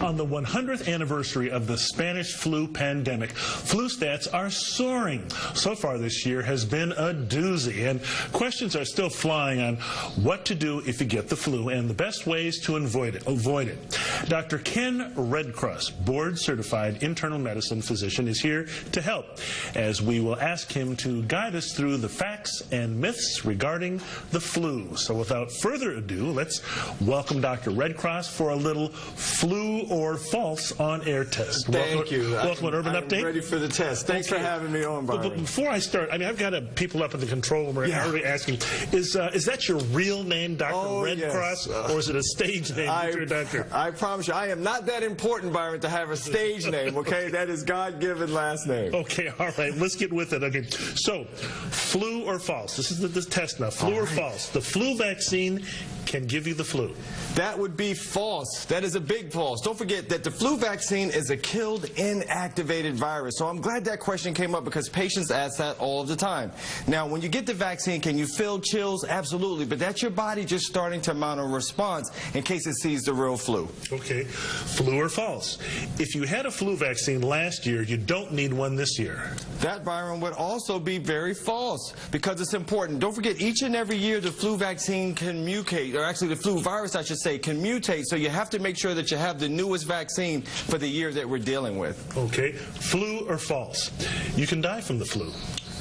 On the 100th anniversary of the Spanish flu pandemic, flu stats are soaring. So far this year has been a doozy, and questions are still flying on what to do if you get the flu and the best ways to avoid it. Dr. Ken Redcross, board-certified internal medicine physician, is here to help, as we will ask him to guide us through the facts and myths regarding the flu. So without further ado, let's welcome Dr. Redcross for a little flu or false on-air test. Thank you. Welcome to Urban Update. I'm ready for the test. Thanks for having me on, Byron. But before I start, I mean, I've got people up in the control room already asking, is that your real name, Dr. Redcross, yes. or is it a stage name? I promise you, I am not that important, Byron, to have a stage name, okay? That is God-given last name. Okay, all right, let's get with it. Okay, so flu or false? This is the test now. Flu or false? The flu vaccine can give you the flu. That would be false. That is a big false. Don't forget that the flu vaccine is a killed, inactivated virus. So I'm glad that question came up because patients ask that all of the time. Now, when you get the vaccine, can you feel chills? Absolutely. But that's your body just starting to mount a response in case it sees the real flu. Okay. Flu or false? If you had a flu vaccine last year, you don't need one this year. That, Byron, would also be very false because it's important. Don't forget, each and every year the flu vaccine can mutate, or actually the flu virus, I should say, can mutate. So you have to make sure that you have the newest vaccine for the year that we're dealing with. Okay. Flu or false? You can die from the flu.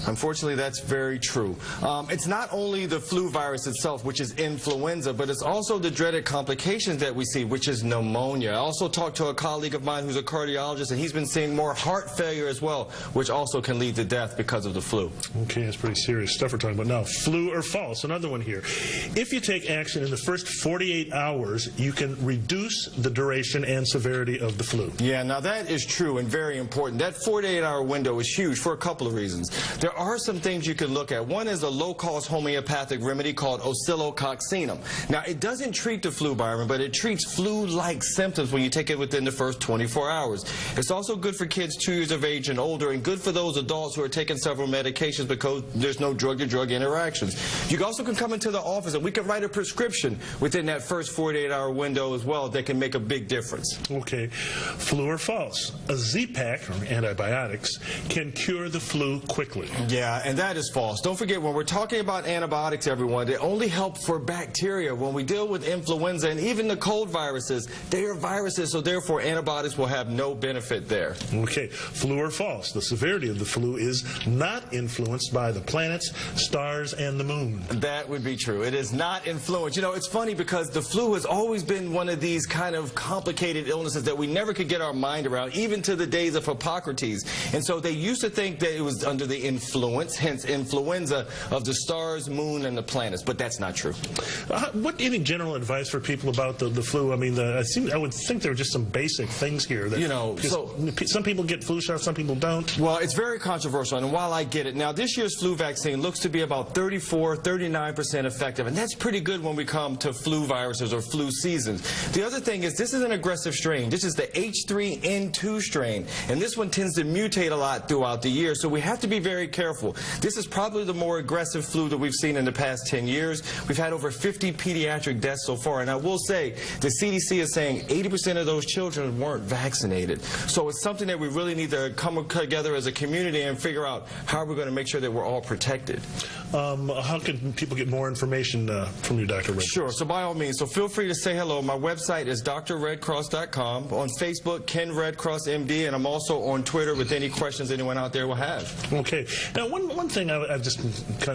Unfortunately, that's very true. It's not only the flu virus itself, which is influenza, but it's also the dreaded complications that we see, which is pneumonia. I also talked to a colleague of mine who's a cardiologist, and he's been seeing more heart failure as well, which also can lead to death because of the flu. Okay, that's pretty serious stuff we're talking about now. Flu or false? Another one here. If you take action in the first 48 hours, you can reduce the duration and severity of the flu. Yeah, now that is true and very important. That 48-hour window is huge for a couple of reasons. There are some things you can look at. One is a low-cost homeopathic remedy called oscillococcinum. Now, it doesn't treat the flu, Byron, but it treats flu-like symptoms when you take it within the first 24 hours. It's also good for kids 2 years of age and older, and good for those adults who are taking several medications because there's no drug-to-drug interactions. You also can come into the office, and we can write a prescription within that first 48-hour window as well that can make a big difference. Okay. Flu or false? A Z-Pack, or antibiotics, can cure the flu quickly. Yeah, and that is false. Don't forget, when we're talking about antibiotics, everyone, they only help for bacteria. When we deal with influenza and even the cold viruses, they are viruses, so therefore antibiotics will have no benefit there. Okay, flu or false? The severity of the flu is not influenced by the planets, stars, and the moon. That would be true. It is not influenced. You know, it's funny because the flu has always been one of these kind of complicated illnesses that we never could get our mind around, even to the days of Hippocrates. And so they used to think that it was under the influence, hence influenza, of the stars, moon, and the planets, but that's not true. Any general advice for people about the flu? I mean, I would think there are just some basic things here. That, you know, so some people get flu shots, some people don't. Well, it's very controversial, and while I get it, now this year's flu vaccine looks to be about 39% effective, and that's pretty good when we come to flu viruses or flu seasons. The other thing is this is an aggressive strain. This is the H3N2 strain, and this one tends to mutate a lot throughout the year, so we have to be very careful. This is probably the more aggressive flu that we've seen in the past 10 years. We've had over 50 pediatric deaths so far, and I will say the CDC is saying 80% of those children weren't vaccinated. So it's something that we really need to come together as a community and figure out how we're going to make sure that we're all protected. How can people get more information from you, Dr. Redcross? Sure, so by all means, so feel free to say hello. My website is drredcross.com. On Facebook, Ken Redcross MD, and I'm also on Twitter with any questions anyone out there will have. Okay. Now, one thing I've just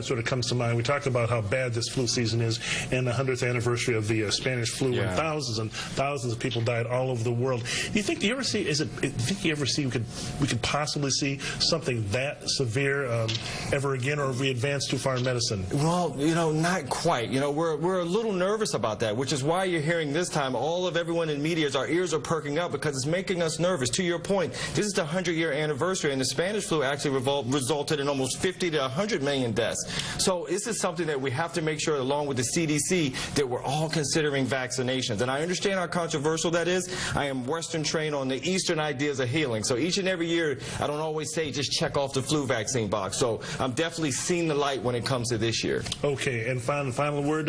sort of comes to mind. We talked about how bad this flu season is, and the 100th anniversary of the Spanish flu, when thousands and thousands of people died all over the world. Do you think? We could possibly see something that severe ever again, or have we advanced too far in medicine? Well, you know, not quite. You know, we're a little nervous about that, which is why you're hearing this time all of everyone in media, our ears are perking up because it's making us nervous. To your point, this is the 100-year anniversary, and the Spanish flu actually resulted in almost 50 to 100 million deaths. So this is something that we have to make sure, along with the CDC, that we're all considering vaccinations. And I understand how controversial that is. I am Western trained on the Eastern ideas of healing. So each and every year, I don't always say just check off the flu vaccine box. So I'm definitely seeing the light when it comes to this year. Okay, and final word,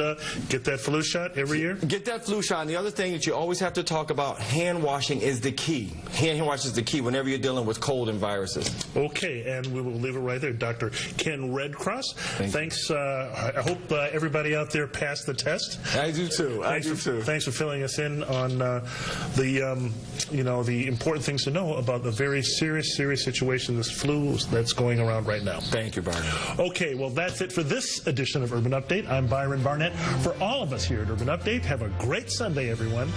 get that flu shot every year? Get that flu shot. And the other thing that you always have to talk about, hand washing is the key. Hand washing is the key whenever you're dealing with cold and viruses. Okay, and we will leave it right there. Dr. Ken Redcross, thanks. I hope everybody out there passed the test. I do too. Thanks for filling us in on the important things to know about the very serious situation, this flu that's going around right now. Thank you, Byron. Okay, well, that's it for this edition of Urban Update. I'm Byron Barnett. For all of us here at Urban Update, have a great Sunday, everyone.